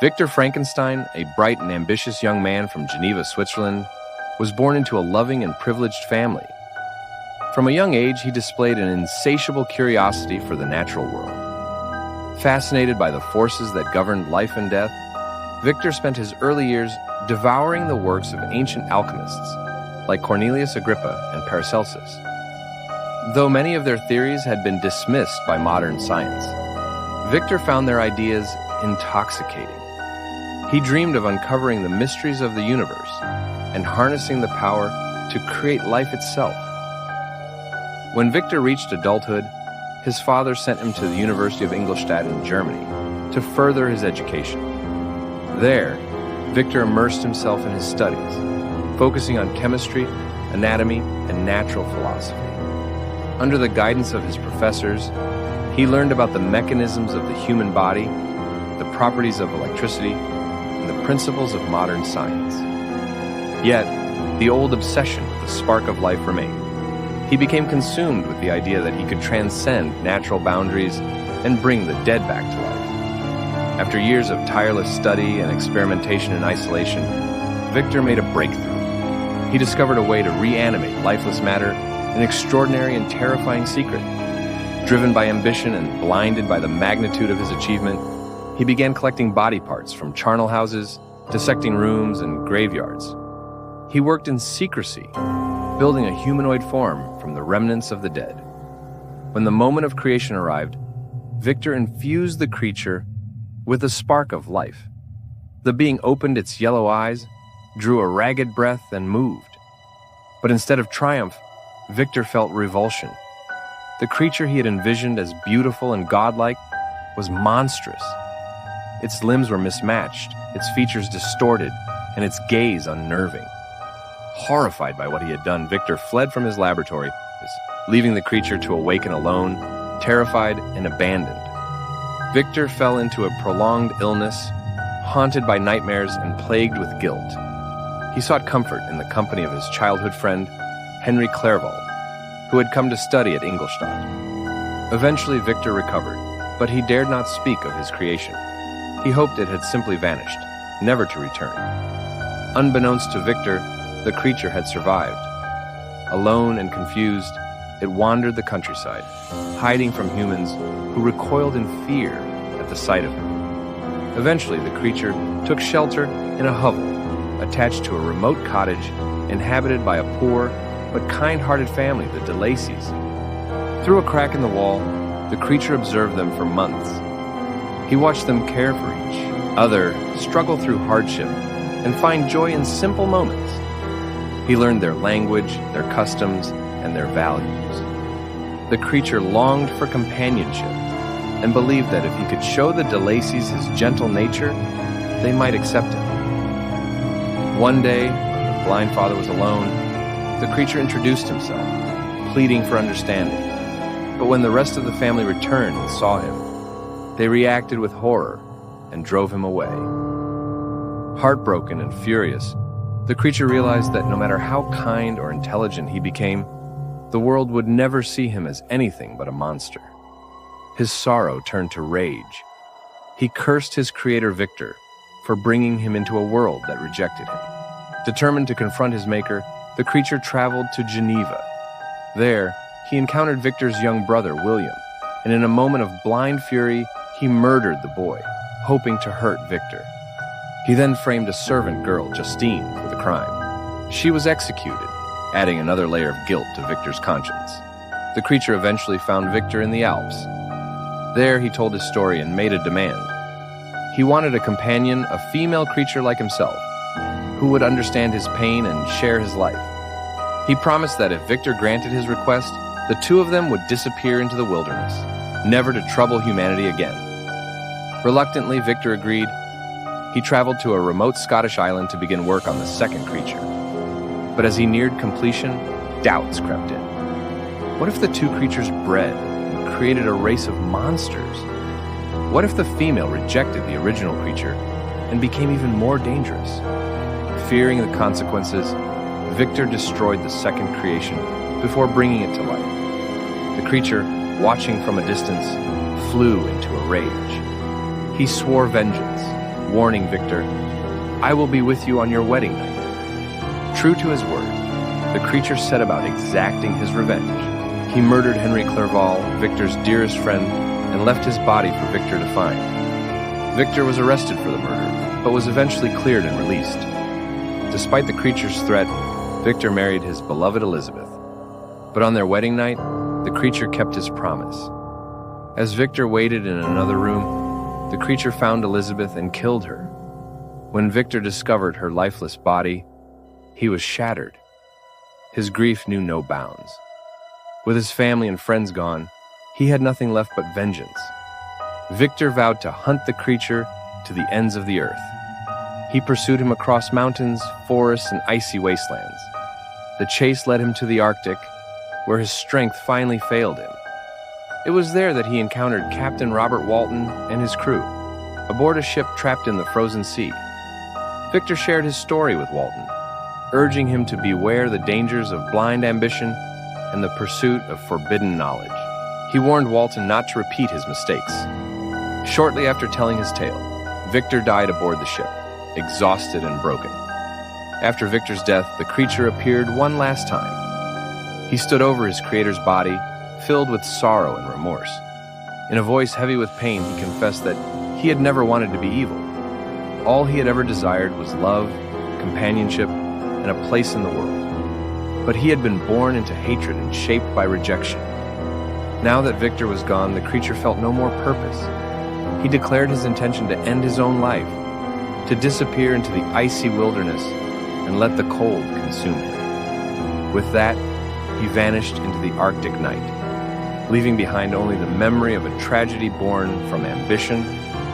Victor Frankenstein, a bright and ambitious young man from Geneva, Switzerland, was born into a loving and privileged family. From a young age, he displayed an insatiable curiosity for the natural world. Fascinated by the forces that governed life and death, Victor spent his early years devouring the works of ancient alchemists like Cornelius Agrippa and Paracelsus. Though many of their theories had been dismissed by modern science, Victor found their ideas intoxicating. He dreamed of uncovering the mysteries of the universe and harnessing the power to create life itself. When Victor reached adulthood, his father sent him to the University of Ingolstadt in Germany to further his education. There, Victor immersed himself in his studies, focusing on chemistry, anatomy, and natural philosophy. Under the guidance of his professors, he learned about the mechanisms of the human body, the properties of electricity, and the principles of modern science. Yet, the old obsession with the spark of life remained. He became consumed with the idea that he could transcend natural boundaries and bring the dead back to life. After years of tireless study and experimentation in isolation, Victor made a breakthrough. He discovered a way to reanimate lifeless matter, an extraordinary and terrifying secret. Driven by ambition and blinded by the magnitude of his achievement, he began collecting body parts from charnel houses, dissecting rooms, and graveyards. He worked in secrecy, building a humanoid form from the remnants of the dead. When the moment of creation arrived, Victor infused the creature with a spark of life. The being opened its yellow eyes, drew a ragged breath, and moved. But instead of triumph, Victor felt revulsion. The creature he had envisioned as beautiful and godlike was monstrous. Its limbs were mismatched, its features distorted, and its gaze unnerving. Horrified by what he had done, Victor fled from his laboratory, leaving the creature to awaken alone, terrified and abandoned. Victor fell into a prolonged illness, haunted by nightmares and plagued with guilt. He sought comfort in the company of his childhood friend, Henry Clerval, who had come to study at Ingolstadt. Eventually, Victor recovered, but he dared not speak of his creation. He hoped it had simply vanished, never to return. Unbeknownst to Victor, the creature had survived. Alone and confused, it wandered the countryside, hiding from humans who recoiled in fear at the sight of him. Eventually, the creature took shelter in a hovel attached to a remote cottage inhabited by a poor but kind-hearted family, the de Lacys. Through a crack in the wall, the creature observed them for months. He watched them care for each other, struggle through hardship, and find joy in simple moments. He learned their language, their customs, and their values. The creature longed for companionship and believed that if he could show the de Lacys his gentle nature, they might accept him. One day, when the blind father was alone, the creature introduced himself, pleading for understanding. But when the rest of the family returned and saw him, they reacted with horror and drove him away. Heartbroken and furious, the creature realized that no matter how kind or intelligent he became, the world would never see him as anything but a monster. His sorrow turned to rage. He cursed his creator Victor for bringing him into a world that rejected him. Determined to confront his maker, the creature traveled to Geneva. There, he encountered Victor's young brother, William, and in a moment of blind fury, he murdered the boy, hoping to hurt Victor. He then framed a servant girl, Justine, for the crime. She was executed, adding another layer of guilt to Victor's conscience. The creature eventually found Victor in the Alps. There, he told his story and made a demand. He wanted a companion, a female creature like himself, who would understand his pain and share his life. He promised that if Victor granted his request, the two of them would disappear into the wilderness, never to trouble humanity again. Reluctantly, Victor agreed. He traveled to a remote Scottish island to begin work on the second creature. But as he neared completion, doubts crept in. What if the two creatures bred and created a race of monsters? What if the female rejected the original creature and became even more dangerous? Fearing the consequences, Victor destroyed the second creation before bringing it to life. The creature, watching from a distance, flew into a rage. He swore vengeance, warning Victor, "I will be with you on your wedding night." True to his word, the creature set about exacting his revenge. He murdered Henry Clerval, Victor's dearest friend, and left his body for Victor to find. Victor was arrested for the murder, but was eventually cleared and released. Despite the creature's threat, Victor married his beloved Elizabeth. But on their wedding night, the creature kept his promise. As Victor waited in another room, the creature found Elizabeth and killed her. When Victor discovered her lifeless body, he was shattered. His grief knew no bounds. With his family and friends gone, he had nothing left but vengeance. Victor vowed to hunt the creature to the ends of the earth. He pursued him across mountains, forests, and icy wastelands. The chase led him to the Arctic, where his strength finally failed him. It was there that he encountered Captain Robert Walton and his crew, aboard a ship trapped in the frozen sea. Victor shared his story with Walton, urging him to beware the dangers of blind ambition and the pursuit of forbidden knowledge. He warned Walton not to repeat his mistakes. Shortly after telling his tale, Victor died aboard the ship, exhausted and broken. After Victor's death, the creature appeared one last time. He stood over his creator's body, filled with sorrow and remorse. In a voice heavy with pain, he confessed that he had never wanted to be evil. All he had ever desired was love, companionship, and a place in the world. But he had been born into hatred and shaped by rejection. Now that Victor was gone, the creature felt no more purpose. He declared his intention to end his own life, to disappear into the icy wilderness and let the cold consume him. With that, he vanished into the Arctic night, leaving behind only the memory of a tragedy born from ambition,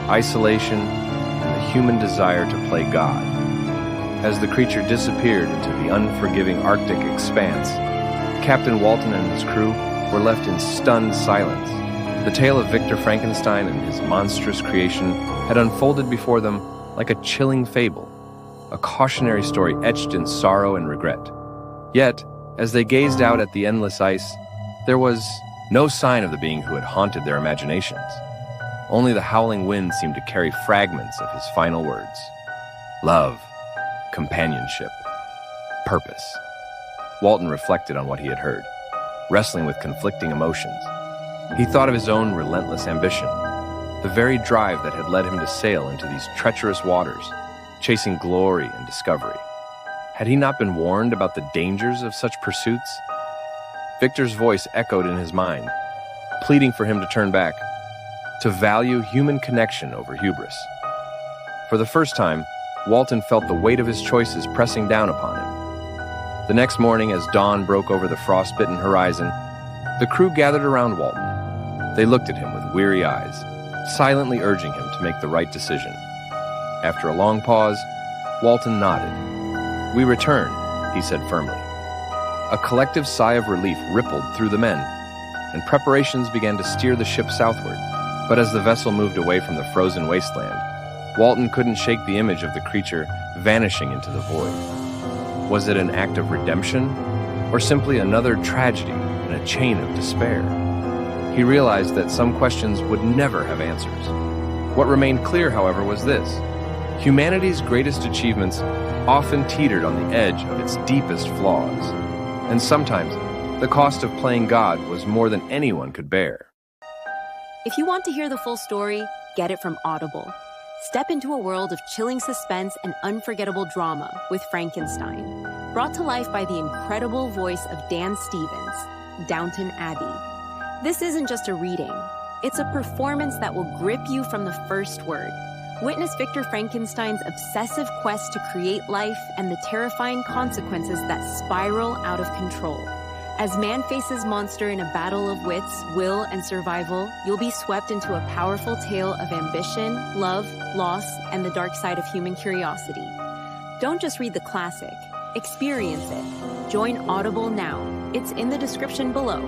isolation, and the human desire to play God. As the creature disappeared into the unforgiving Arctic expanse, Captain Walton and his crew were left in stunned silence. The tale of Victor Frankenstein and his monstrous creation had unfolded before them like a chilling fable, a cautionary story etched in sorrow and regret. Yet, as they gazed out at the endless ice, there was no sign of the being who had haunted their imaginations. Only the howling wind seemed to carry fragments of his final words. Love, companionship, purpose. Walton reflected on what he had heard, wrestling with conflicting emotions. He thought of his own relentless ambition, the very drive that had led him to sail into these treacherous waters, chasing glory and discovery. Had he not been warned about the dangers of such pursuits? Victor's voice echoed in his mind, pleading for him to turn back, to value human connection over hubris. For the first time, Walton felt the weight of his choices pressing down upon him. The next morning, as dawn broke over the frostbitten horizon, the crew gathered around Walton. They looked at him with weary eyes, silently urging him to make the right decision. After a long pause, Walton nodded. "We return," he said firmly. A collective sigh of relief rippled through the men, and preparations began to steer the ship southward. But as the vessel moved away from the frozen wasteland, Walton couldn't shake the image of the creature vanishing into the void. Was it an act of redemption, or simply another tragedy in a chain of despair? He realized that some questions would never have answers. What remained clear, however, was this: humanity's greatest achievements often teetered on the edge of its deepest flaws, and sometimes the cost of playing God was more than anyone could bear. If you want to hear the full story, get it from Audible. Step into a world of chilling suspense and unforgettable drama with Frankenstein, brought to life by the incredible voice of Dan Stevens, Downton Abbey. This isn't just a reading. It's a performance that will grip you from the first word. Witness Victor Frankenstein's obsessive quest to create life and the terrifying consequences that spiral out of control. As man faces monster in a battle of wits, will, and survival, you'll be swept into a powerful tale of ambition, love, loss, and the dark side of human curiosity. Don't just read the classic. Experience it. Join Audible now. It's in the description below.